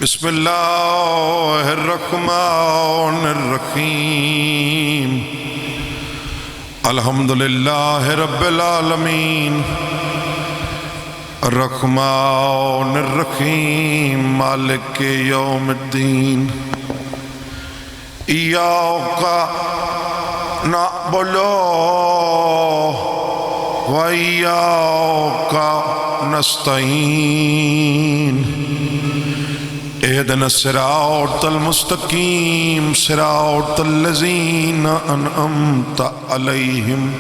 بسم اللہ الرحمن الرحیم الحمدللہ رب العالمین الرحمن الرحیم مالک یوم الدین ایاک نعبد و ایاک نستعین اهدنا الصراط المستقيم صراط الذين أنعمت عليهم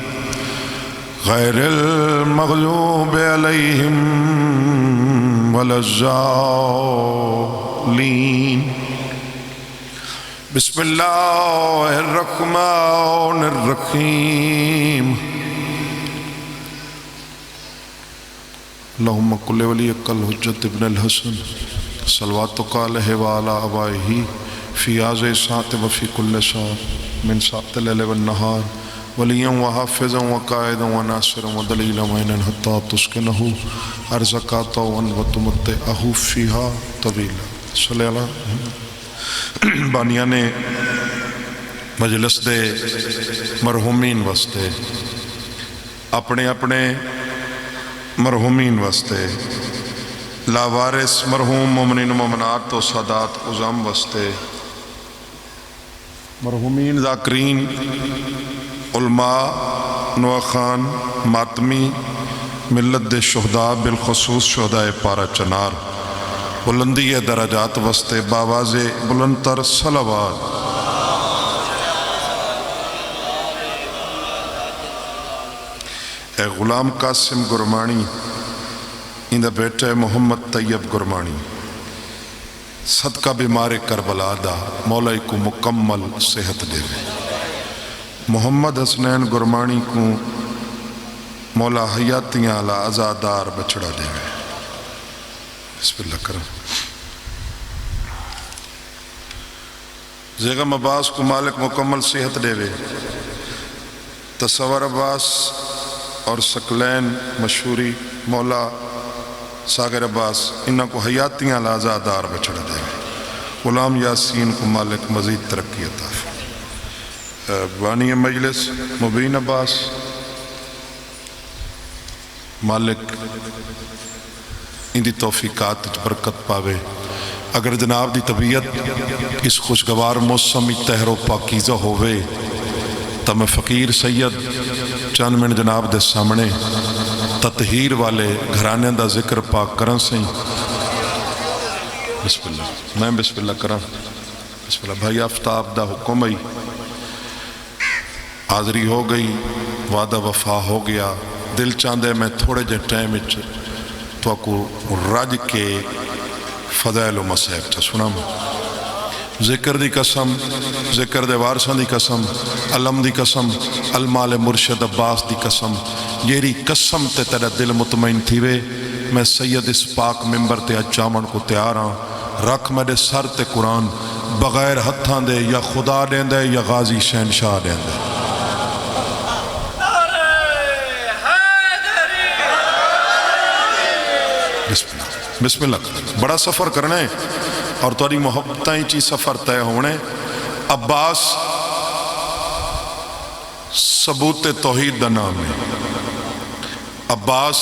غير المغضوب عليهم ولا الضالين بسم الله الرحمن الرحيم اللهم كل وليك الحجة ابن الحسن صلواتک علیہ وعلی آبائہ فی آزِ ساعت وفی کل ساعت من ساعت اللیل والنہار ولیاں وحافظاں وقائداں وناصراں ودلیلاں وعینا حتی تسکنہ ارزقاتا وتمتعہ فیہا طویلا صلی اللہ بانیان مجلس دے مرحومین واسطے اپنے اپنے مرحومین واسطے لاوارث مرحوم مومنین و مومنات و سادات عظام واسطے مرحومین ذاکرین علماء نواخان ماتمی ملت دے شہداء بالخصوص شہداء پارا چنار بلندی درجات واسطے باواز بلندتر صلوات اے غلام قاسم گرمانی اندہ بیٹے محمد طیب گرمانی صدقہ بیمار کربلا دا مولائی کو مکمل صحت دے محمد حسنین گرمانی کو مولا حیاتیاں علا ازادار بچڑا دے بسم اللہ کرم زیغم عباس کو مالک مکمل صحت دے تصور عباس اور سکلین مشہوری مولا ساگر عباس انہاں کو حیاتیاں لازادار بچڑا دے غلام یاسین کو مالک مزید ترقی عطا بانی مجلس مبین عباس مالک ان دی توفیقات برکت پاوے اگر جناب دی طبیعت اس خوشگوار موسمی تہر و پاکیزہ ہوئے تو میں فقیر سید چند منٹ جناب دے سامنے تطہیر والے گھرانے دا ذکر پاک کرن سے بسم اللہ میں بسم اللہ کرن بسم اللہ بھائی آفتاب دا حکم آئی حاضری ہو گئی وعدہ وفا ہو گیا دل چاندے میں تھوڑے جے ٹائم تو کو رج کے فضائل و مسائب چا سنا ذکر دی قسم ذکر دے وارثاں دی قسم علم دی قسم المال مرشد عباس دی قسم یہی قسم تے تیرا دل مطمئن تھی وے میں سید اس پاک ممبر تے اچامن کو تیار ہاں رکھ میرے سر تے قرآن بغیر ہتھاں دے یا خدا دیں دے یا غازی شہنشاہ دیں دے بسم اللہ بڑا سفر کرنا ہے اور تاری محبتیں چی سفر طے ہونے عباس ثبوت توحید دا نام ہے عباس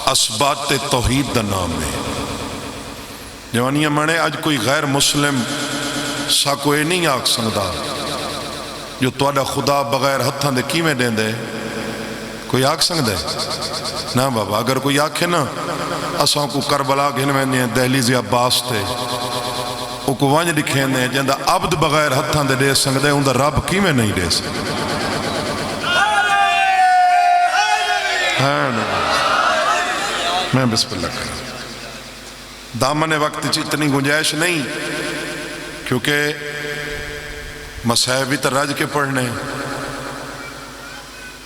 اسبات توحید دا نام ہے جوانیاں مانے آج کوئی غیر مسلم سا کوئی نہیں آگ سنگدار جو توڑا خدا بغیر ہتھاں دے کی میں دیں دے کوئی آگ سنگ دے نا بابا اگر کوئی آکھے نا اساں کو کربلا گھن میں دیں دہلیزی عباس تے او کو وانج دکھیں دیں جندہ عبد بغیر ہتھاں دے دے سنگ دے اندہ رب کی میں نہیں دے سنگ میں بسم اللہ کروں دامن وقت چی اتنی گنجائش نہیں کیونکہ مسائبی تر راج کے پڑھنے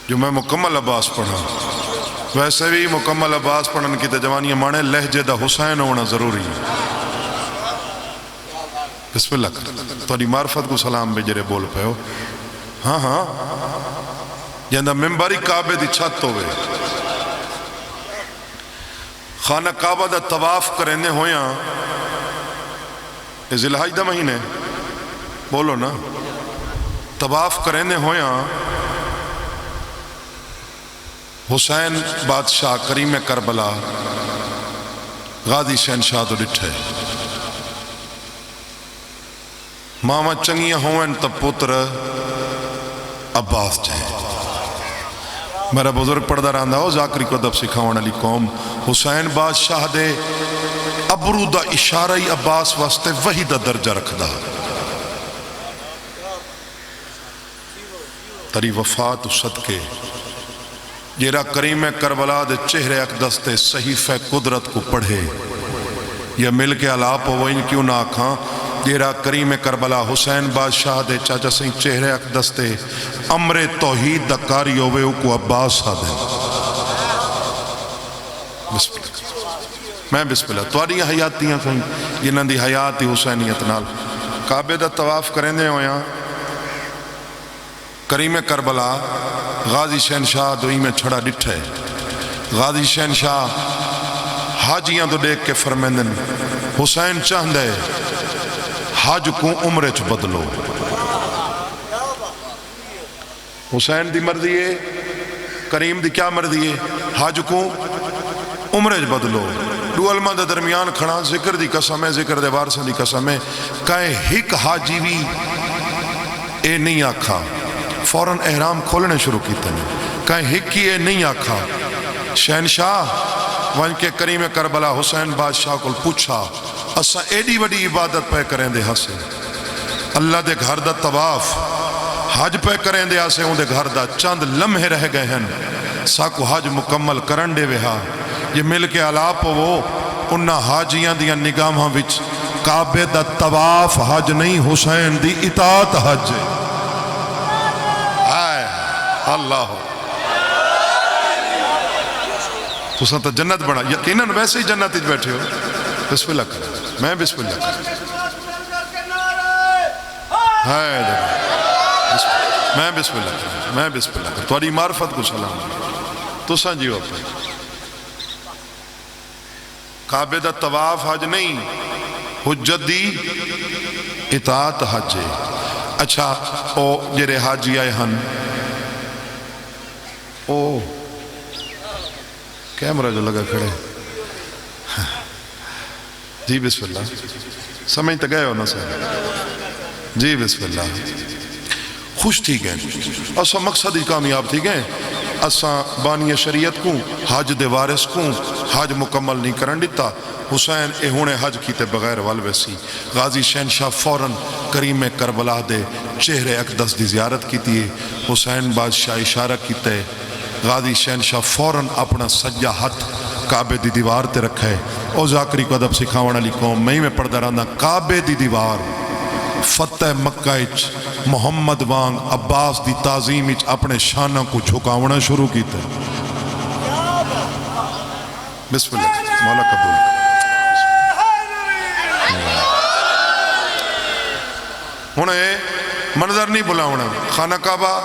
جو میں مکمل عباس پڑھا ویسے بھی مکمل عباس پڑھن کی تجوانیاں مانے لہجے دا حسین ہونا ضروری ہے بسم اللہ کروں توڑی معرفت کو سلام بجرے بول پہ ہو ہاں ہاں جندہ ممبری کعبے دی چھت ہوئے خانہ کعبہ دا طواف کرنے ہویاں یہ ذی الحج دا مہینے بولو نا طواف کرنے ہویاں حسین بادشاہ کریم کربلا غازی شہنشاہ تو ڈٹھے ماما چنگیاں ہوئن تا پتر عباس جائے میرا بزرگ پڑھدا رہندا ہو ذاکری کو ادب سکھاون والی قوم حسین بادشاہ دے ابرو دا اشارہ ہی عباس واسطے وہی دا درجہ رکھدا تری وفات صدقے جیرا کریم کربلا دے چہرے اقدس تے صحیفہ قدرت کو پڑھے یا مل کے علاپ ہو ان کیوں نہ آکھاں جیرا کریم کربلا حسین بادشاہ دے چاچا سہیں چہرے اقدس تے امر توحید دا کاری ہوئے کو عباس آدھے بسم اللہ میں بسم اللہ تواری حیاتیاں کہیں جنہاں دی حیاتی حسینیت نال کعبے دا طواف کریں دے ہویاں کریم کربلا غازی شہنشاہ دوئی میں چھڑا ڈٹھے غازی شہنشاہ حاجیاں تو دیکھ کے فرمیندن حسین چاہندے حاج کو عمرے چ بدلو حسین دی مرضی ہے کریم دی کیا مرضی ہے حاج کو عمرے چ بدلو دو علماء دے درمیان کھڑا ذکر دی قسم ہے ذکر دے وارثاں دی قسم ہے کہیں ہک حاجی بھی اے نہیں آکھا فوراً احرام کھولنے شروع کیتے ہیں کہیں ہکی اے نہیں آکھا شہنشاہ وہاں کے کریم کربلا حسین بادشاہ کو پوچھا اساں ایڈی وڈی عبادت پہ کریں دے ہسے اللہ دے گھر دا طواف حج پہ کریں دے ہسے ان دے گھر دا چند لمحے رہ گئے ہیں ساکو حج مکمل کرن دے وہا یہ مل کے علاپ وہ انہا حاجیاں دیاں نگاماں وچ کعبے دا طواف حج نہیں حسین دی اطاعت حج ہے اللہ تو ساتھ جنت بڑھا یقیناً ویسے ہی جنت ہی بیٹھے ہو بسم اللہ کر میں بسم اللہ کر میں بسم اللہ کر میں بسم اللہ کر تواری معرفت کو سلام تو سانجیو اپنے کعبے دا طواف حج نہیں حجت دی اطاعت حج ہے اچھا او جرے حاجی آئے ہن کیمرہ جو لگا کھڑے جی بسم اللہ سمجھتے گئے ہو نا سر جی بسم اللہ خوش تھی گئے اسا مقصد ہی کامیاب تھی گئے اسا بانی شریعت کو حج دے وارث کو حج مکمل نہیں کرن دیتا حسین اہونے حج کیتے بغیر والویسی غازی شہنشاہ فوراً کریم کربلا دے چہرے اقدس دی زیارت کیتی ہے حسین بادشاہ اشارہ کیتے غازی شہنشاہ فوراً اپنا سجا ہاتھ کعبے دی دیوار تے رکھے او ذاکری کو ادب سکھاون والی قوم میں پڑھدا رہندا کعبے دی دیوار فتح مکہ اچ محمد وانگ عباس دی تعظیم اچ اپنے شانہ کو جھکاونا شروع کیتے بسم اللہ مولا قبول انہیں منظر نہیں بلاونا خانہ کعبہ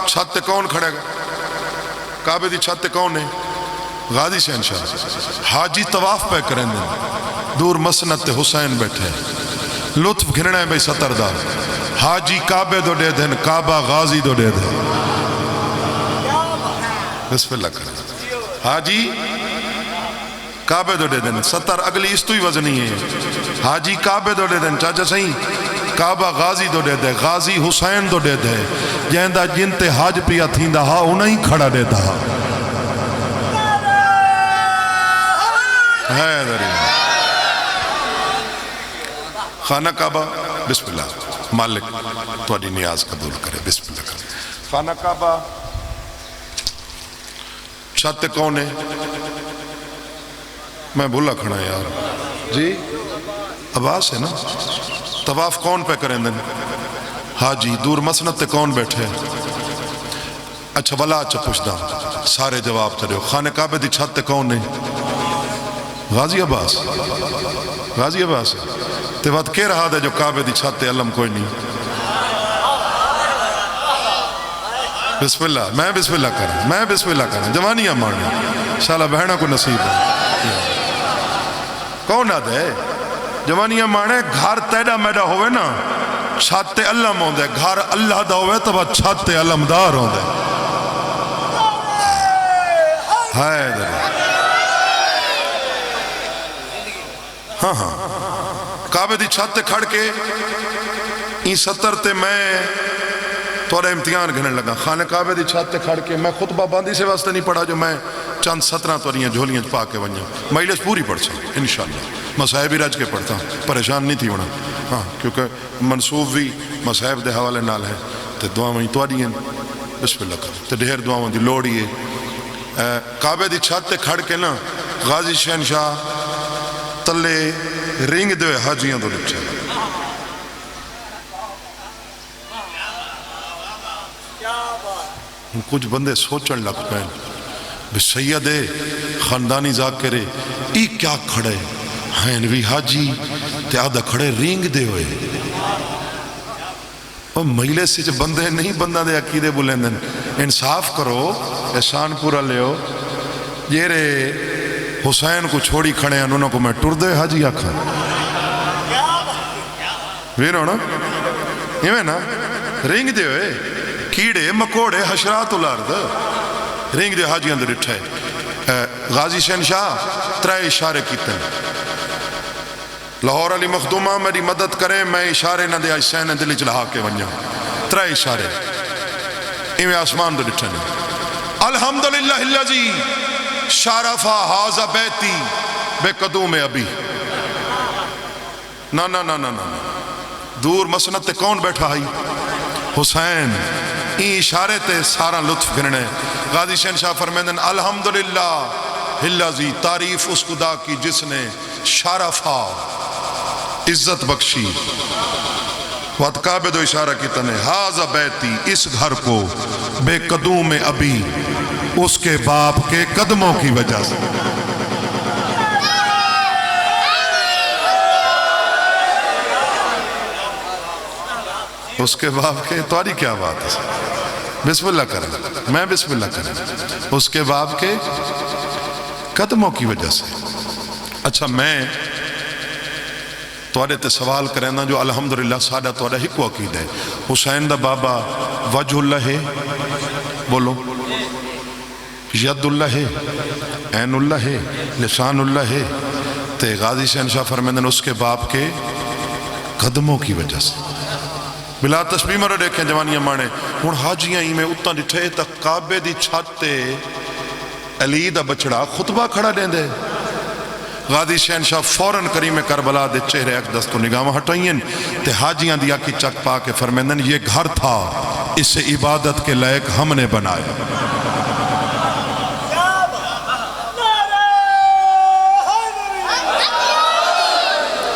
چھت کون کھڑے گا کعبے دی چھت کون ہے غازی شہنشاہ حاجی طواف پہ کریں دیں دور مسند تے حسین بیٹھے لطف گھرنا ہے بھئی ستردار حاجی کعبے دو دے دیں کعبہ غازی دو دے دیں بسم اللہ کریں حاجی کعبے دو دے دیں ستر اگلی اس تو ہی وزنی ہے حاجی کعبے دو دے دیں چاچا صحیح کعبہ غازی دو دے دے غازی حسین دو دے دے جہندہ جنتے حاج پیا تھیندہ ہا انہیں کھڑا دیتا ہا ہے دری خانہ کعبہ بسم اللہ مالک تواڈی نیاز قبول کرے بسم اللہ کرے خانہ کعبہ چھت کون ہے میں بھولا کھڑا یار جی عباس ہے نا طواف کون پہ کریں دن حاجی دور مسند تے کون بیٹھے اچھا ولا اچھا پوچھتا سارے جواب چڑھو خانہ کعبے دی چھت تے کون ہے غازی عباس غازی عباس ہے تے وقت کہہ رہا دے جو کعبے دی چھت تے علم کوئی نہیں بسم اللہ میں بسم اللہ کریں میں بسم اللہ کریں جوانیاں مارنی شاءاللہ بہنہ کو نصیب ہے کون آدھے جوانیاں مانے گھر تیڑا میڈا ہوئے نا چھت تے علم ہوندے گھر اللہ دا ہوئے تو چھت تے علمدار ہوندے ہائے در ہاں ہاں کعبے دی چھت تے کھڑ کے این 70 تے میں تھوڑا امتحان گھنے لگا خانہ کعبے دی چھت تے کھڑ کے میں خطبہ باندھی سے واسطے نہیں پڑھا جو میں چند 17 توڑیاں جھولیاں پا کے ونجا مجلس پوری پڑھ سا انشاءاللہ مسائب ہی رج کے پڑھتا ہوں پریشان نہیں تھی ہونا ہاں کیونکہ منصوب بھی مسائب دے حوالے نال ہے تو دعا وہیں توڑی ہیں بسم اللہ کر تو ڈھیر دعاوں دی لوڑی ہے کعبے دی چھت تے کھڑ کے نا غازی شہنشاہ تلے رنگ دے حاجیاں دو لچھے کچھ بندے سوچن لگ پہن بے سید خاندانی ذاکرے ای کیا کھڑے ہینوی حاجی تے آدھا کھڑے رنگ دے ہوئے وہ مہیلے سے جو بندے نہیں بندہ دے عقیدے بلیندن انصاف کرو احسان پورا لیو یہ رے حسین کو چھوڑی کھڑے ہیں انہوں کو میں ٹر دے حاجی آکھا ویرو نا یہ میں نا رنگ دے ہوئے کیڑے مکوڑے حشرات الارد رنگ دے حاجی اندر اٹھے غازی شہنشاہ ترائے اشارے کیتے ہیں لاہور علی مخدومہ میری مدد کریں میں اشارے نہ دے حسین دلی چلہا کے ونجا ترائے اشارے ایویں آسمان دے اٹھے ہیں الحمدللہ اللذی شارفہ حاضہ بیتی بے قدوم ابی نا نا نا نا نا دور مسند تے کون بیٹھا ہی حسین این اشارے تے سارا لطف گرنے غازی شہنشاہ فرمیندن الحمدللہ اللذی تعریف اس خدا کی جس نے شارفہ عزت بخشی وقت کعبے دو اشارہ کی تنے حاضہ بیتی اس گھر کو بے قدوم ابی اس کے باپ کے قدموں کی وجہ سے اس کے باپ کے تواری کیا بات ہے بسم اللہ کریں میں بسم اللہ کریں اس کے باپ کے قدموں کی وجہ سے اچھا میں توارے تے سوال کریں نا جو الحمدللہ سادہ توارے ہی کو عقید ہے حسین دا بابا وجہ اللہ ہے بولو ید اللہ ہے عین اللہ ہے لسان اللہ ہے تے غازی شہنشاہ فرمیندن اس کے باپ کے قدموں کی وجہ سے بلا تشبیح مرے دیکھیں جوانیاں مانے ہون حاجیاں ہی میں اتنا ڈٹھے تک کعبے دی چھاتے علی دا بچڑا خطبہ کھڑا دیں دے غازی شہنشاہ فوراں کریم کربلا دے چہرے اقدس کو نگاہ ہٹائیں تے حاجیاں دیا کی چک پا کے فرمیندن یہ گھر تھا اسے عبادت کے لائق ہم نے بنایا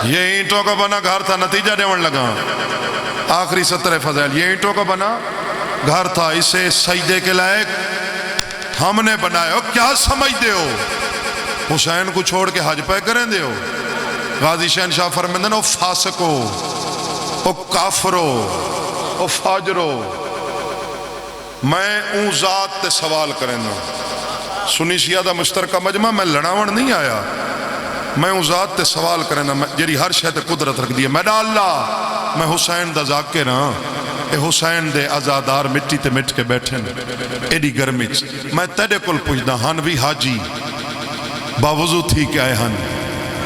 یہ اینٹوں کا بنا گھر تھا نتیجہ دیون لگا آخری 17 فضائل یہ اینٹوں کا بنا گھر تھا اسے سجدے کے لائق ہم نے بنایا کیا سمجھ دے ہو حسین کو چھوڑ کے حج پہ کریں دے ہو غازی شہنشاہ فرمیندن او فاسقو او کافرو او فاجرو میں اون ذات تے سوال کریں دوں سنی شیعہ دا مشترکہ مجمع میں لڑاون نہیں آیا میں اون ذات تے سوال کریں دوں جیری ہر شے تے قدرت رکھ دی ہے میں اللہ میں حسین دا ذاکر ہاں اے حسین دے آزادار مٹی تے مٹ کے بیٹھیں ایڈی گرمی میں تیرے کل پوچھدا ہن بھی حاجی باوضو تھی کہ آئے ہن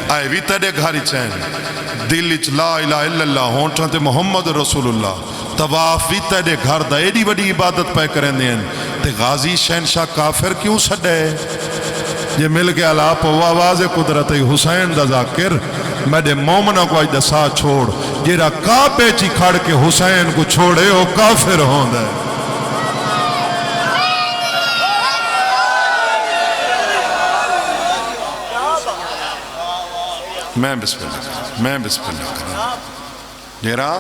آئے بھی تیرے گھاری چین دل اچ لا الہ الا اللہ ہونٹاں تے محمد رسول اللہ طواف بھی تیرے گھر دا ایڈی بڑی عبادت پہ کریں دیں تے غازی شہنشاہ کافر کیوں سڈے یہ مل کے علاپ و آواز قدرت حسین دا ذاکر میرے مومنہ کو آج دا ساتھ چھوڑ جیرا کعبے چی کھڑ کے حسین کو چھوڑے او کافر ہوں دے میں بسم اللہ کرنا جیرا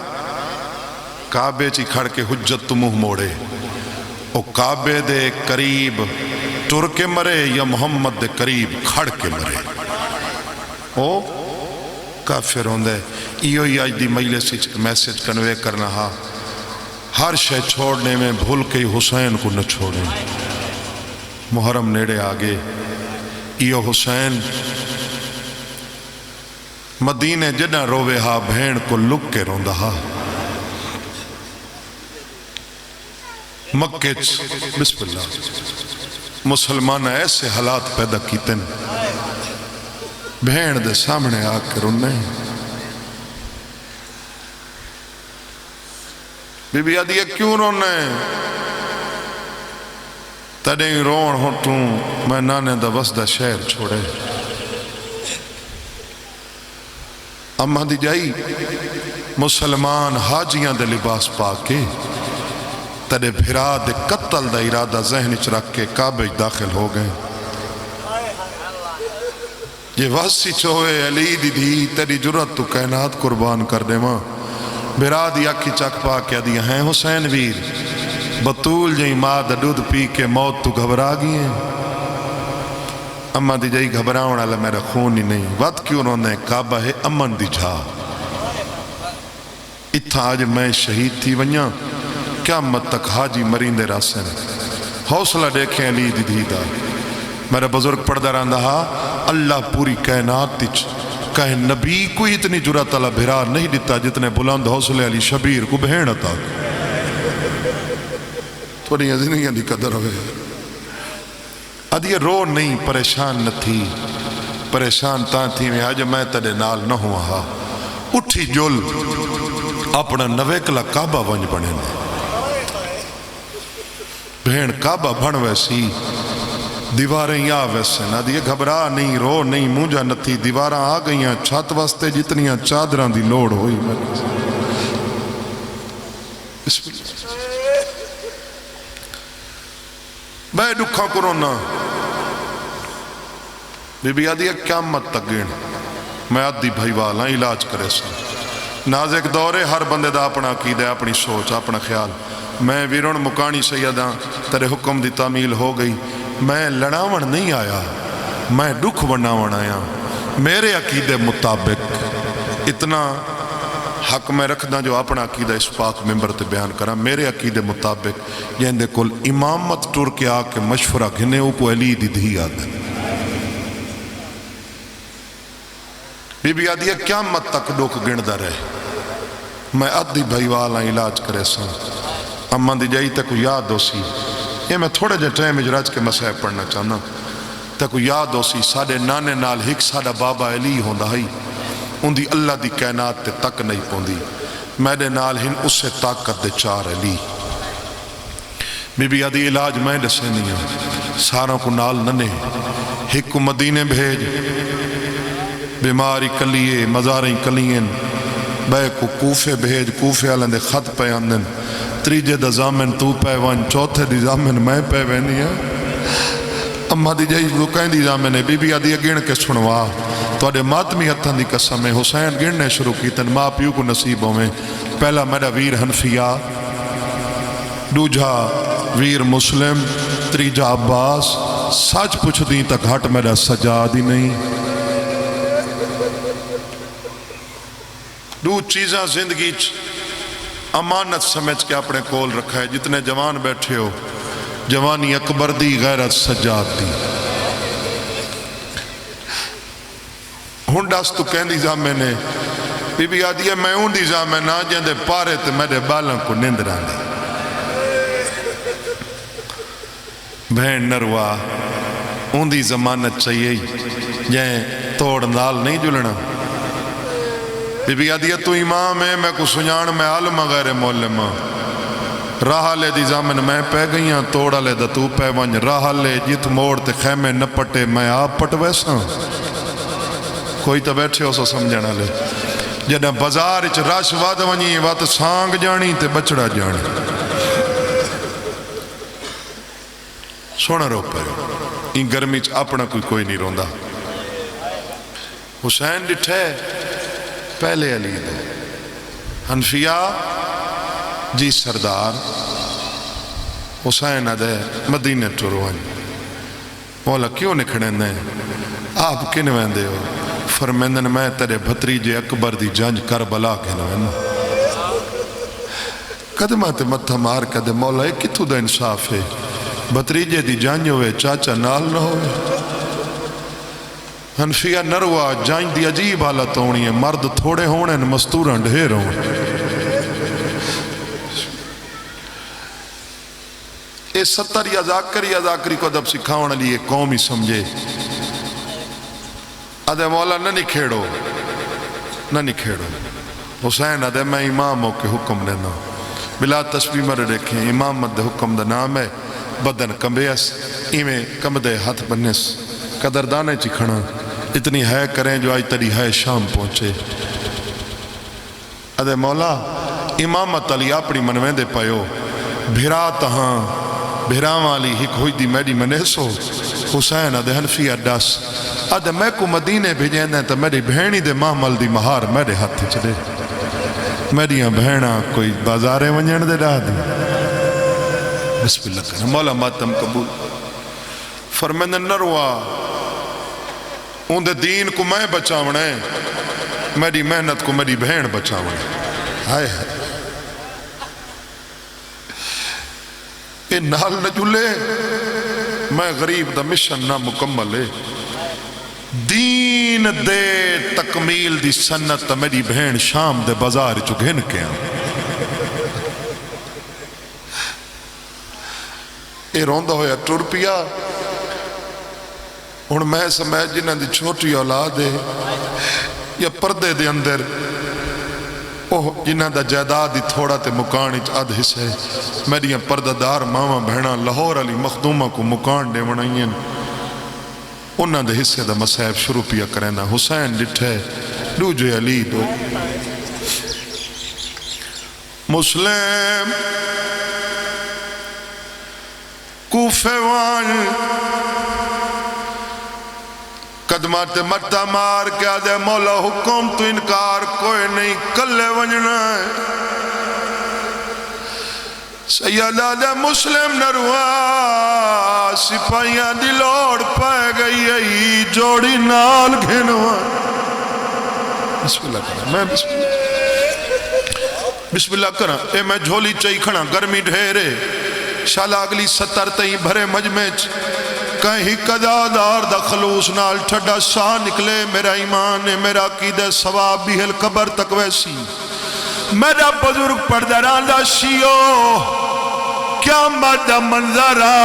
کعبے چی کھڑ کے حجت تو منہ موڑے او کعبے دے قریب ٹر کے مرے یا محمد دے قریب کھڑ کے مرے او کافر ہوندے ایو ہی آج دی مجلس میسیج کنوے کرنا ہا ہر شے چھوڑنے میں بھول کے حسین کو نہ چھوڑیں محرم نیڑے آگے ایو حسین مدینے جڈا روے ہا بھین کو لک کے روندا ہا مکے بسم اللہ مسلمان ایسے حالات پیدا کیتے ہیں بھین دے سامنے آ کے رونے بی بی آدھی کیوں رونے تڑیں رون ہوتوں میں نانے دا وسدہ شہر چھوڑے اماں دی جائی مسلمان حاجیاں دے لباس پا کے تڑے بھرا دے قتل دا ارادہ ذہن اچ رکھ کے کعبے داخل ہو گئے یہ واسی چوہے علی دی دی تیری جرات تو کائنات قربان کر دے ماں بھرا دی آکھی چک پا کے دیا ہیں حسین ویر بطول جائیں ماں دا دودھ پی کے موت تو گھبرا گئی ہیں اماں دی جائی گھبراؤں والا میرا خون ہی نہیں وقت کیوں انہوں نے کعبہ ہے امن دی جھا اتھا آج میں شہید تھی ونیا قیامت تک حاجی مرین دے راسے نے حوصلہ دیکھیں علی دی دیدہ میرا بزرگ پڑھدا رہندا ہا اللہ پوری کائنات تیچ کہیں نبی کوئی اتنی جرات اللہ بھرا نہیں دیتا جتنے بلند حوصلے علی شبیر کو بہن عطا تھوڑی زندگی دی قدر ہوئے ادھی رو نہیں پریشان نہ تھی پریشان تاں تھی میں آج میں تڑے نال نہ ہوا ہا اٹھی جل اپنا نویکلا کعبہ ونج بنے نے بہن کعبہ بھن ویسی دیواریں یا ویسے نہ دیئے گھبرا نہیں رو نہیں مونجا نہ تھی دیواراں آ گئیاں چھت واسطے جتنیاں چادراں دی لوڑ ہوئی بسم اللہ میں دکھا کرونا بی بی آدھی قیامت تک گین میں آدھی بھائی والا علاج کرے سا نازک دورے ہر بندے دا اپنا عقیدہ اپنی سوچ اپنا خیال میں ویرون مکانی سیداں تیرے حکم دی تعمیل ہو گئی میں لڑاون نہیں آیا میں دکھ بناون آیا میرے عقیدے مطابق اتنا حق میں رکھنا جو اپنا عقیدہ اس پاک ممبر تے بیان کرا میرے عقیدے مطابق یہ اندے کل امامت ٹور کے آکے مشورہ گھنے اوپو علی دی دھی آدھے بی بی آدھی ہے قیامت تک ڈوک گندہ رہے میں آدھی بھائی والا علاج کرے سا اماں دی جائی تے کو یاد ہو سی یہ میں تھوڑے جے ٹائم اجراج کے مسئلہ پڑھنا چاہنا تے کو یاد ہو سی ساڑے نانے نال ہک ساڑا بابا علی ہوندہ ہی ان دی اللہ دی کائنات تے تک نہیں پوندی میرے نال ہن اس سے طاقت دے چار علی بی بی آدھی علاج میں دسے نہیں ہوں ساروں کو نال ننے ہک کو مدینے بھیج بیماری کلیے مزاریں کلین بے کو کوفے بھیج کوفے آلن دے خط پہ آندن تریجے دا زامن تو پہ وان چوتھے دی زامن میں پہ وینی ہے اماں دی جائی لکائیں دی زامن ہے بی بی آدھی گن کے سنوا تو اڈے ماتمی ہتھاں دی قسم ہے حسین گننے شروع کی تن ماں پیو کو نصیبوں میں پہلا میرا ویر حنفیہ دوجھا ویر مسلم تریجا عباس سچ پوچھ دیں تک ہٹ میرا سجاد ہی نہیں دو چیزاں زندگی امانت سمجھ کے اپنے کول رکھا ہے جتنے جوان بیٹھے ہو جوانی اکبر دی غیرت سجاد دی ہنڈاس تو کہن دی زامے نے بی بی آدھی ہے میں ہون دی زامے نا جاندے پارے تے میرے بالاں کو نندران دی بہن نروا ہون دی زمانت چاہیے جائیں توڑ نال نہیں جلنا بی بی آدھی ہے تو امام ہے میں کو سنجان میں عالم غیر مولمہ راہ لے دی زامن میں پہ گئیاں توڑا لے دا تو پہ ونج راہ لے جت موڑ تے خیمے نہ پٹے میں آپ پٹ ویسا کوئی تا بیٹھے ہو سو سمجھنا لے جنہ بازار اچھ راش واد ونجی وات سانگ جانی تے بچڑا جانی سونا رو پہ ان گرمی چھ اپنا کوئی نہیں روندہ حسین ڈٹھے پہلے علی دے حنفیہ جی سردار حسین دے مدینہ ٹروان مولا کیوں نکھڑے نے آپ کن ویندے ہو فرمیندن میں تیرے بھتریجے اکبر دی جنج کربلا کن ویندن قدمہ تے متھا مار کدے مولا ایک کتھو دا انصاف ہے بھتریجے دی جنج ہوئے چاچا نال نہ ہوئے حنفیہ نروا جائیں دی عجیب حالت ہونی ہے، مرد تھوڑے ہونے مستوراں ڈھیر ہون. یہ 70 یا ذاکری کو ادب سکھاؤں لیے قوم ہی سمجھے. ادھے مولا نہ نکھیڑو حسین ادھے میں امام ہو کے حکم لینا بلا تسبیح مر رکھیں. امامت دے حکم دا نام ہے بدن کمبیس ایمیں کمدے ہاتھ بنیس قدردانے چکھنا اتنی ہے کریں جو آج تری ہے شام پہنچے. ادھے مولا امامت علی اپنی منویں دے پایو بھرا تہاں بھرا والی ہک ہوئی دی میڈی منیسو. حسین ادھے حنفیہ ڈس ادھے میں کو مدینے بھیجیں دیں تو میری بہنی دے محمل دی مہار میرے ہاتھ چلے. میریاں بہنہ کوئی بازاریں ونجن دے ڈا دی. بسم اللہ کرنا مولا ماتم قبول فرمائن نروا ان دے دین کو میں بچاونے میری محنت کو میری بہن بچاونے. ہائے ہائے اے نال نہ جلے میں غریب دا مشن نہ مکمل ہے. دین دے تکمیل دی سنت میری بہن شام دے بازار چو گھن کے اے روندہ ہویا ٹر پیا. اور میں سمجھ جنہ دی چھوٹی اولاد ہے یا پردے دے اندر جنہ دا جائیداد دی تھوڑا تے مکان اد حصے میری پردہ دار ماما بہنا لاہور علی مخدومہ کو مکان دے ونائیں انہاں دے حصے دا مسائب شروع پیا کرنا. حسین ڈٹھے دو جو علی دو مسلم کوفے وان قدمات مرتا مار کیا دے مولا حکم تو انکار کوئی نہیں کلے ونجنا ہے. سیدہ دے مسلم نروا سپاہیاں دی لوڑ پائے گئی ہے جوڑی نال گھنوا. بسم اللہ کرنا میں بسم اللہ کرنا اے میں جھولی چاہی کھڑا گرمی ڈھیرے شالا اگلی 70 تئیں بھرے مجمع کہیں قدادار دا خلوص نال ٹھڈا سا نکلے. میرا ایمان ہے میرا عقیدہ ثواب بھی ہل قبر تک ویسی. میرا بزرگ پردران دا شیو کیا مدہ منظرہ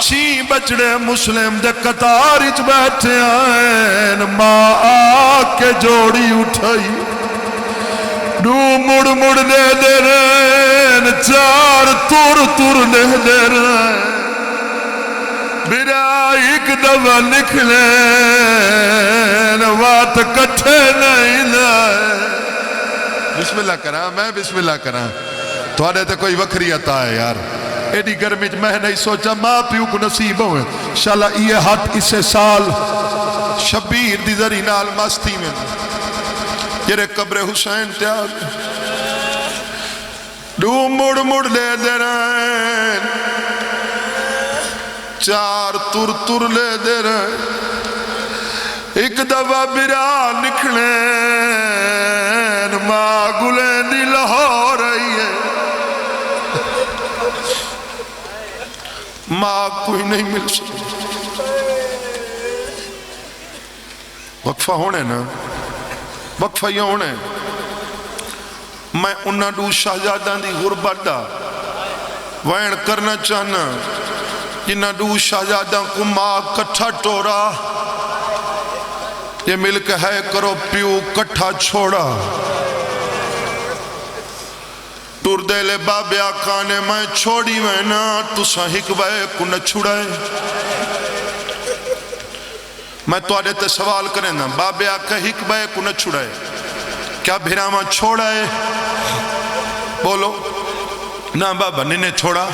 چھی بچڑے مسلم دے قطار اچ بیٹھے آئین ماں آکے جوڑی اٹھائی دو مڑ مڑ لے دے رین چار تور لے دے رین میرا ایک دفعہ لکھ لین وات کٹھے نہیں لائے. بسم اللہ کرا میں بسم اللہ کرا تو آنے تے کوئی وکری عطا ہے یار. ایڈی گرمی میں نہیں سوچا ماں پیو کو نصیب ہوئے شالا یہ ہاتھ اسے سال شبیر دی ذری نال مستی میں جرے قبر حسین تیار دو مڑ مڑ لے دے رہے چار تر لے دے رہے ایک دفعہ برا نکھنے ماں گلیں دی لاہور رہی ہے. ماں کوئی نہیں مل سکتا. وقفہ ہونے نا وقفہ یہ ہونے میں انہاں دو شہزادان دی غربت دا وین کرنا چاہنا جنہاں دو شہزادان کو ماں کٹھا ٹورا یہ مل کے ہے کرو پیو کٹھا چھوڑا. ٹور دے لے بابے آکانے میں چھوڑی وینا تسا ہکوے کو نہ چھوڑائے. میں تو آدھے تے سوال کریں نا بابے آکا ہکوے کو نہ چھوڑائے کیا بھیراما چھوڑائے بولو نا بابا ننے چھوڑا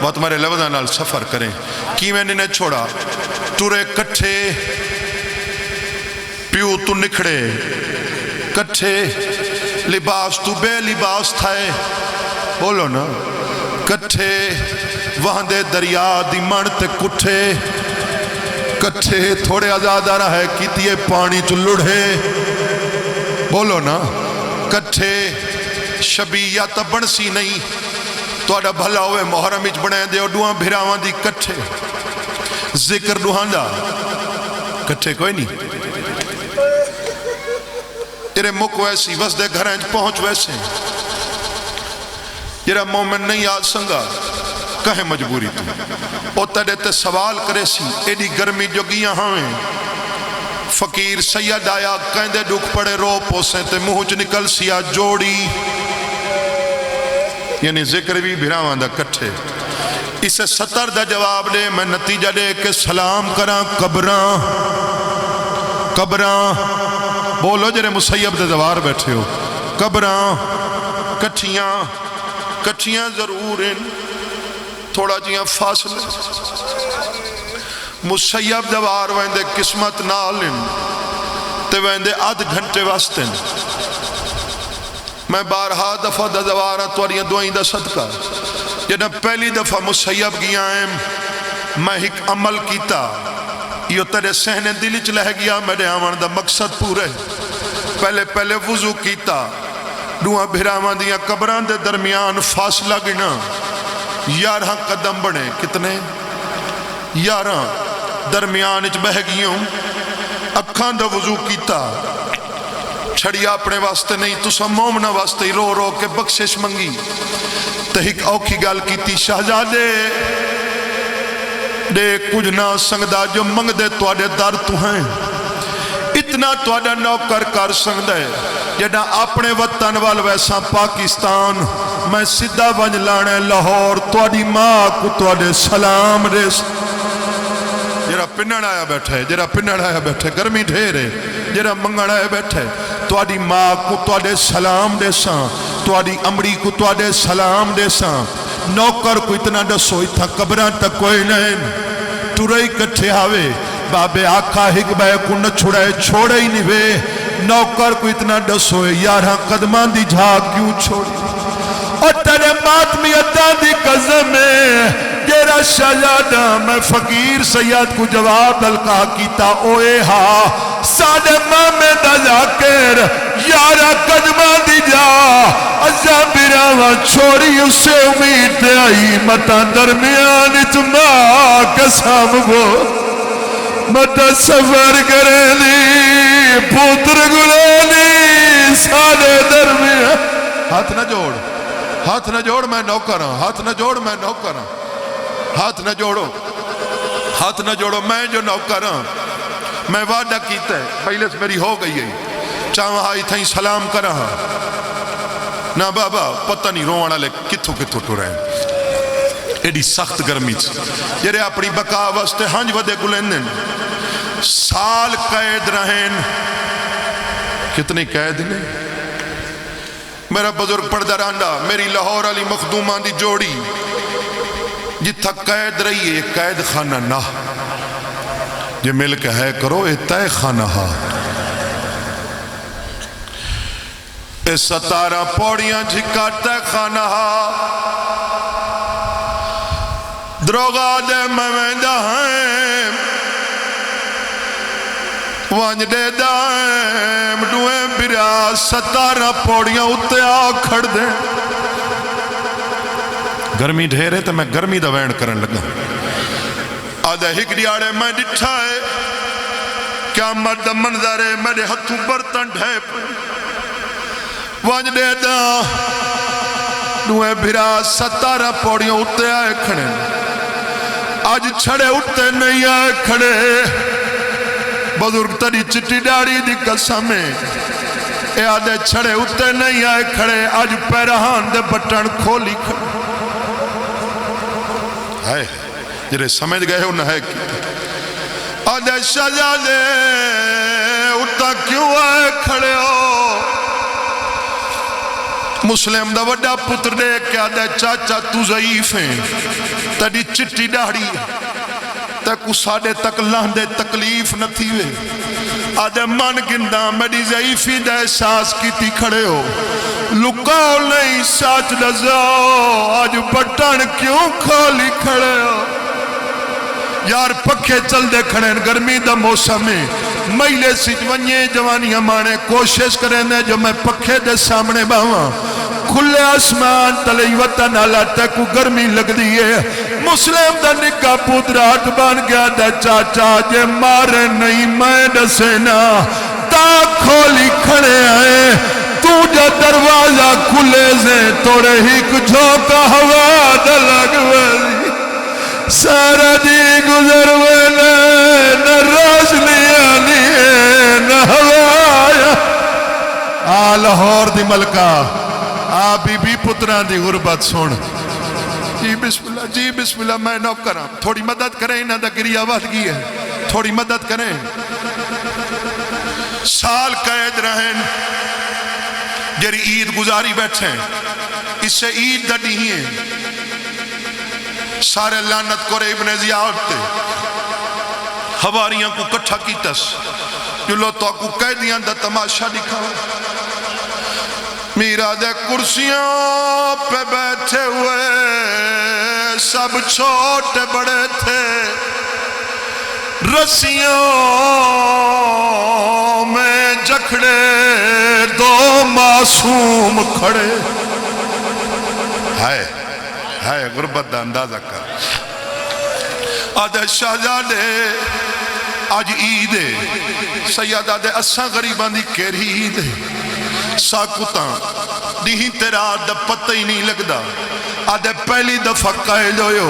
وہ تمہارے لفظہ نال سفر کریں کی میں ننے چھوڑا ٹورے کٹھے پیو تو نکھڑے کٹھے لباس تو بے لباس تھائے بولو نا کٹھے وہاں دے دریا دی منتے کٹھے کٹھے تھوڑے آزادہ رہے کیتیے پانی چو لڑھے بولو نا کٹھے شبیعت بنسی نہیں تو آڈا بھلا ہوئے محرم اچ بنے دے اور دوہاں بھیراوان دی کٹھے ذکر دوہاں دا کٹھے کوئی نہیں تیرے مک ویسی وسدے گھریں پہنچ ویسے جرا مومن نہیں آج سنگا کہیں مجبوری تو او تڑے تے سوال کرے سی ایڈی گرمی جو گیاں ہمیں فقیر سید آیا کہیں دے ڈوک پڑے رو پوسیں تے مہوچ نکل سیا جوڑی یعنی ذکر بھی بھراوان دا کٹھے اسے 70 دا جواب دے میں نتیجہ دے کہ سلام کراں قبراں بولو جرے مسیب دے دوار بیٹھے ہو قبراں کٹھیاں ضرور ہیں تھوڑا جیاں فاصلے مسیب دوار ویندے قسمت نالن تے ویندے آدھ گھنٹے واسطن میں بارہا دفعہ دا دوارہ توڑیاں دوائیں دا صدقہ جنہاں پہلی دفعہ مسیب گیا ہیں میں ایک عمل کیتا یہ تیرے سہنے دلی چلہ گیا میرے آمان دا مقصد پورے پہلے وضو کیتا دوہاں بھراوان دیا قبران دے درمیان فاصلہ گنا 11 قدم بڑھے کتنے 11 درمیان اچ بہ گیوں اکھاں دا وضو کیتا چھڑیا اپنے واسطے نہیں تسا مومنہ واسطے رو رو کے بخشش منگی تہیک اوکھی گال کیتی شہزادے دے کچھ نہ سنگدہ جو منگ دے توڑے در تو ہیں اتنا توڑا نوکر کر سنگ دے جنہا اپنے وطن وال ویسا پاکستان میں سدھا ونج لانے لاہور توڑی ماں کو توڑے سلام ریس جرا پنڑ آیا بیٹھے گرمی ڈھیرے جرا منگڑ آیا بیٹھے توڑی ماں کو توڑے سلام دیساں توڑی امڑی کو توڑے سلام دیساں نوکر کو اتنا ڈسو اتنا قبران تک کوئی نہیں ٹورئی کٹھے آوے بابے آقا ہک بے کو نہ چھوڑے ہی نہیں وے نوکر کو اتنا ڈسو 11 قدمان دی جھاگ کیوں چھوڑی اور تیرے ماتمی عدہ دی قزم میں جیرا شہزادہ میں فقیر سید کو جواب دلکا کیتا اوے ہاں سادے مامے دا ذاکر 11 قدمان دی جا ازا براوان چھوڑی اسے امید دے آئی متا درمیان اتما قسم وہ متا سفر کرے لی پوتر گلے لی سادے درمیان ہاتھ نہ جوڑ میں نوکراں ہاتھ نہ جوڑ میں جو نوکراں میں وعدہ کیتا ہے پہلے سے میری ہو گئی ہے چاہاں آئی تھیں سلام کرا نا بابا پتہ نہیں روانا لے کتھو ٹو رہے ہیں ایڈی سخت گرمی جرے اپنی بقا واسطے ہنج ودے گلندن سال قید رہن کتنی قید نے میرا بزرگ پردہ رانڈا میری لاہور علی مخدومان دی جوڑی جتھا قید رہی ہے قید خانہ نہ یہ ملک ہے کرو اے خانہ ہا اے 17 پوڑیاں جھکا تے خانہ ہا دروگا دے میں ویندہ ہیں وانج دے دائم ڈوئیں برا 17 پوڑیاں اتے آ کھڑ دیں گرمی ڈھیرے تو میں گرمی دا وین کرن لگا آدھے ہکڑی آڑے میں ڈٹھا ہے کیا مرد منظر ہے میرے ہتھوں برتن ڈھے پہ وانج دے دا ڈوئیں برا 17 پوڑیاں اتے آئے کھڑے آج چھڑے اٹھتے نہیں آئے کھڑے بزرگ تری چٹی ڈاڑی دی قسمیں اے آدھے چھڑے اٹھتے نہیں آئے کھڑے آج پیرہان دے بٹن کھولی کھڑے ہے جرے سمجھ گئے ہو نہ ہے کی آدھے شہزادے اٹھتا کیوں آئے کھڑے ہو مسلم دا وڈا پتر دے کہ آدھے چاچا تو ضعیف ہیں تڑی چٹی ڈاڑی تک ساڑے تک لاندے تکلیف نہ تھی وے آدھے من گندہ میری ضعیفی دے احساس کی تھی کھڑے ہو لکاؤ نہیں ساتھ لزاؤ آج بٹن کیوں کھولی کھڑے ہو یار پکھے چل دے کھڑے گرمی دا موسم میں مہیلے سجونیے جوانی ہمانے کوشش کریں دے جو میں پکھے دے سامنے باواں کھلے آسمان تلے وطن آلا تیکو گرمی لگ دیئے مسلم دا نکا پودرات بان گیا دا چاچا جے مارے نہیں میں دسینا تا کھولی کھڑے آئے تو جا دروازہ کھلے سے توڑے ہی کچھو کا ہوا دا لگ ویلی سارا دی گزر ویلے نہ روشنی آنی نہ ہوا آ لاہور دی ملکہ آ بی بی پتران دی غربت سن جی بسم اللہ میں نوک کرا تھوڑی مدد کریں نہ دا گری آواز گئی ہے تھوڑی مدد کریں سال قید رہیں جری عید گزاری بیٹھیں اس سے عید دا نہیں ہے سارے لعنت کرے ابن زیاد تے ہواریاں کو کٹھا کی تس جلو تو کو قیدیاں دا تماشا دکھاؤ میرا دے کرسیاں پہ بیٹھے ہوئے سب چھوٹے بڑے تھے رسیوں میں جکڑے دو معصوم کھڑے ہائے غربت دا اندازہ کر آدھے شہزادے آج عید ہے سیادہ دے اساں غریبان دی کیری عید ہے ساکتاں دیہی تیرا دا پتہ ہی نہیں لگدا آدھے پہلی دفعہ قائد ہوئے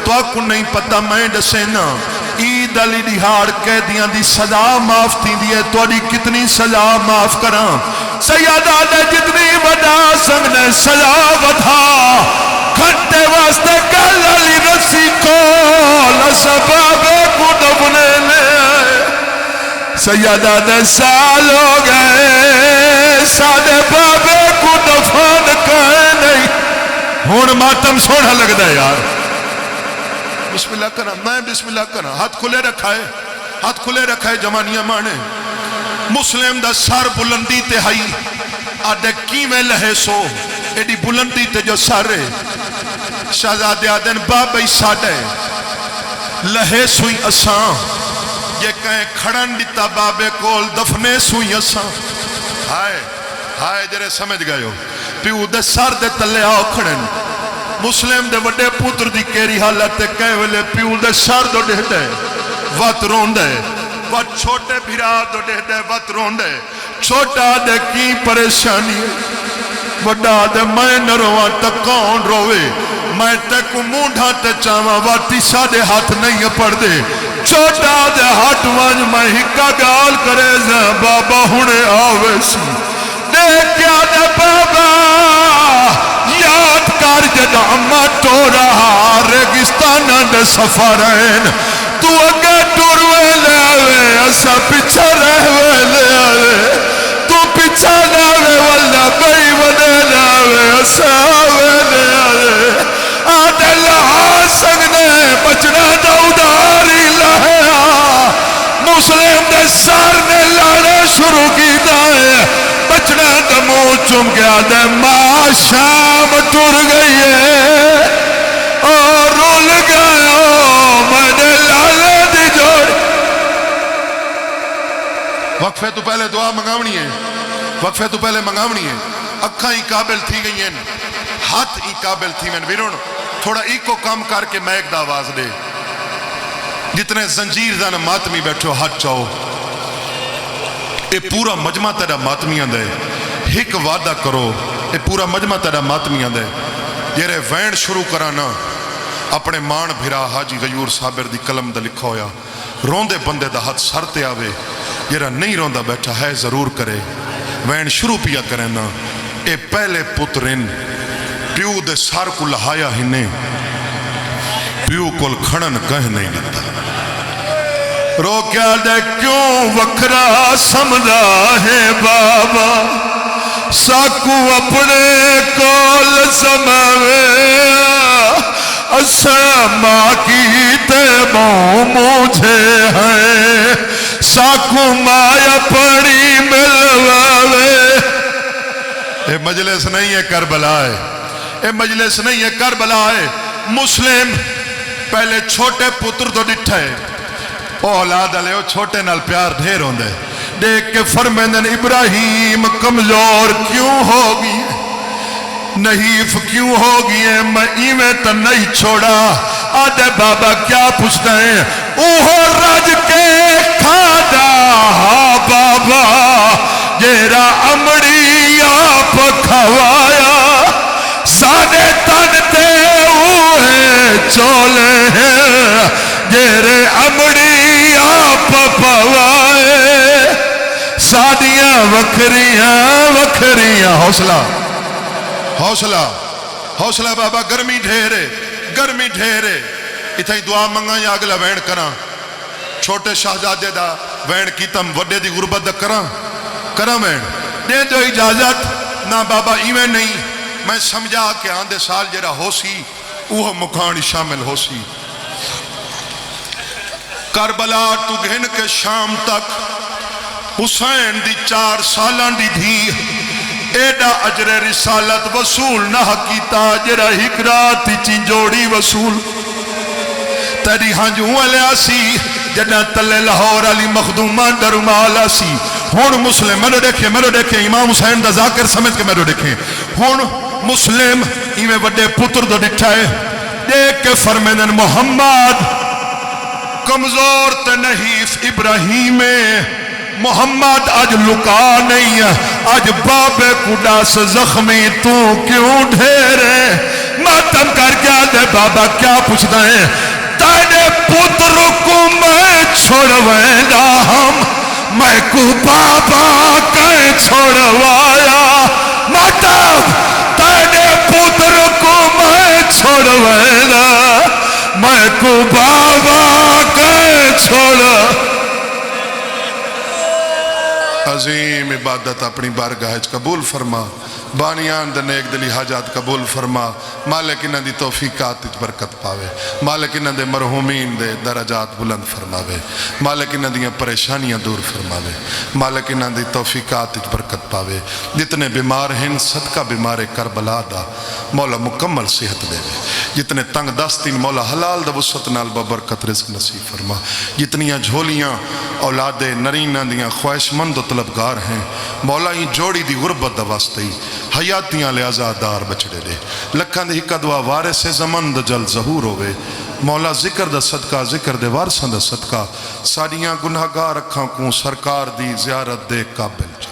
تو آکو نہیں پتہ میں دسینا عید علی دیہار قیدیاں دی سزا معاف تھی دیئے تو اڈی کتنی سزا معاف کرام سیادہ دے جتنی وڈا سنگنے سزا ودھا کھٹے واسطے گل علی رسی کو لسبابے کو دبنے لے سیادہ دے سال ہو گئے سادے بابے کو دفن کہے نہیں ہون ماتم سوڑا لگ دا یار بسم اللہ کرنا میں بسم اللہ کرنا ہاتھ کھلے رکھائے جمانیاں مانے مسلم دا سار بلندی تے ہائی آدھے کی میں لہے سو ایڈی بلندی تے جو سارے شہزادے آدھن بابی ساڑے لہے سوئی اساں یہ کہیں کھڑن دیتا بابے کول دفنے سوئی اساں ہائے جرے سمجھ گئے ہو پیو دے سار دے تلے آؤ کھڑن مسلم دے وڈے پوتر دی کیری حالت تے کہے ویلے پیو دے سار دو ڈہ دے وات رون دے وات چھوٹے بھیرا دو ڈہ دے وات رون دے چھوٹا دے کی پریشانی وڈا دے میں نروان تکان روے میں تے کو مونڈھا تے چاہاں واتی سادے ہاتھ نہیں پڑ دے چھوٹا دے ہاتھ وانج میں ہکا گال کرے زیں بابا ہونے آوے سی دیکھیا دے بابا یاد کر جدا اما تو رہا ریگستانہ دے سفرین تو اگے ٹوروے لے آوے ایسا پچھا رہوے لے آوے تو پچھا لے آوے واللہ بھئی ودے لے آوے ایسا آوے لے آوے آدھے لہا سگنے بچنا دا اداری لہیا مسلم دے سار نے لاڑے شروع کی دائے بچنا دا مو چم گیا دے ماں شام ٹر گئی ہے اور رول گیا میں نے لالے دی جوڑ وقفے تو پہلے دعا منگاونی ہے وقفے تو پہلے منگاونی ہے اکھاں ہی قابل تھی گئی ہیں ہاتھ ہی قابل تھی میں ویرون تھوڑا ایک کو کام کر کے میں ایک دا آواز دے جتنے زنجیر دانا ماتمی بیٹھو ہاتھ چاہو اے پورا مجمع تیرا ماتمیاں دے ہک وعدہ کرو اے پورا مجمع تیرا ماتمیاں دے یہ وین شروع کرانا اپنے مان بھرا حاجی غیور صابر دی قلم دا لکھا ہویا روندے بندے دا ہاتھ سرتے آوے یہ نہیں روندہ بیٹھا ہے ضرور کرے وین شروع پیا کرنا اے پہلے پترین پیو دے سار کو لہایا ہی نہیں پیو کل کھڑن کہہ نہیں لیتا رو کیا دے کیوں وکھرا سمجھا ہے بابا ساکو اپنے کول سماوے اسا ماں کی تے موں مجھے ہیں ساکو مایا پڑی ملواوے اے مجلس نہیں ہے کربلا ہے اے مجلس نہیں ہے کربلا ہے مسلم پہلے چھوٹے پتر تو ڈٹھے اولاد علیہ چھوٹے نال پیار ڈھیر ہوندے دیکھ کے فرمیندن ابراہیم کمزور کیوں ہوگی نحیف کیوں ہوگی ہے میں ایویں تو نہیں چھوڑا آدھے بابا کیا پوچھتا ہے اوہ رج کے کھادا ہاں بابا جیرا امڑی آپ کھوایا ساڑے تن تے اوہ چولے ہیں جیرے امڑی آپ پوائے ساڑیاں وکھریاں وکھریاں حوصلہ حوصلہ حوصلہ بابا گرمی ڈھیرے اتھا ہی دعا منگا یا اگلا وین کراں چھوٹے شہزادے دا وین کیتم وڈے دی غربت دا کراں وین دے دو اجازت نہ بابا ایویں نہیں میں سمجھا کہ آندے سال جرا ہو سی وہ مکھانی شامل ہو سی کربلا تو گھن کے شام تک حسین دی 4 سالان دی دھی ایڈا اجر رسالت وصول نہ کیتا جرا ہکرات چنجوڑی وصول تیری ہنجوں علیہ سی جنہ تلے لاہور علی مخدومان درمالا سی ہون مسلم میرے دیکھے امام حسین دا ذاکر سمجھ کے میرے دیکھے ہون مسلم ایمیں وڈے پتر دو ڈٹھائے دیکھ کے فرمیدن محمد کمزور تے نحیف ابراہیم محمد آج لکا نہیں ہے آج بابے کڈاس زخمی تو کیوں ڈھیرے ماتم کر کے آدھے بابا کیا پوچھتا ہے تیرے پتر کو میں چھوڑویں گا ہم میں کو بابا کہیں چھوڑوایا ماتم تیرے پتر کو میں چھوڑویں گا میں کو بابا کہیں چھوڑ عظیم عبادت اپنی بارگاہ قبول فرما بانیان دے نیک دلی حاجات قبول فرما مالک انہاں دی توفیقات اچ برکت پاوے مالک انہاں دے مرحومین دے درجات بلند فرماوے مالک انہاں دیاں پریشانیاں دور فرماوے مالک انہاں دی توفیقات اچ برکت پاوے جتنے بیمار ہیں صدقہ بیمار کربلا دا مولا مکمل صحت دے جتنے تنگ دستین مولا حلال دا وسعت نال ببرکت رزق نصیب فرما جتنیاں جھولیاں اولاد نرینہ دیاں خواہش مند و طلبگار ہیں مولا ہی جوڑی دی غربت دا واسطے حیاتیاں لے آزادار بچڑے دے لکھاں دے ہکا دعا وارث زمن دا جل ظہور ہوئے مولا ذکر دا صدقہ ذکر دے وارثاں دا صدقہ ساڑیاں گناہگار رکھاں کو سرکار دی زیارت دے قابل